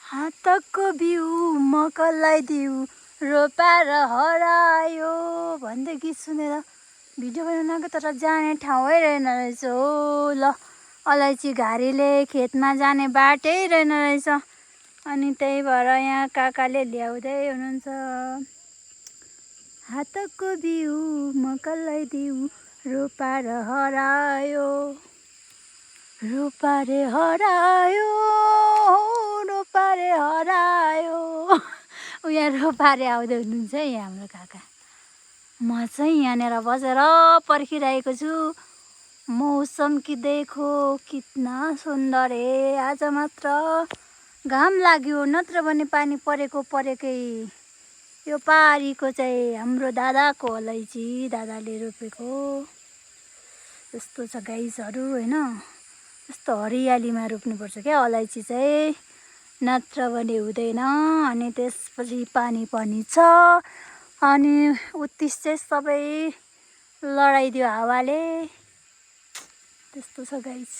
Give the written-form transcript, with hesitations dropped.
हातको बिउ म कसलाई दिउ रोपाएर हरायो भन्दै गीत सुनेर भिडियो बनाउनको तर जाने ठाउँै रहेन रहेछ हो। ल अलैँची घारीले खेतमा जाने बाटै रहेन रहेछ। अनि त्यही भएर यहाँ काकाले ल्याउँदै हुनुहुन्छ। हातको बिउ म कसलाई दिउ रोपाएर हरायो रोपारे हरायो रोपारे हरायो। यहाँ रोपारे आउँदै हुनुहुन्छ है यहाँ हाम्रो काका। म चाहिँ यहाँनिर बसेर पर्खिरहेको छु। मौसम कि देखो कितना सुन्दर है। आज मात्र घाम लाग्यो नत्र भने पानी परेकै। यो पारीको चाहिँ हाम्रो दादाको अलैँची दादाले रोपेको यस्तो छ गाइसहरू होइन। यस्तो हरियालीमा रोप्नुपर्छ क्या अलैँची चाहिँ नत्र भने हुँदैन। अनि त्यसपछि पानी पनि छ अनि उत्तिस चाहिँ सबै लडाइदियो हावाले। त्यस्तो छ गाइस।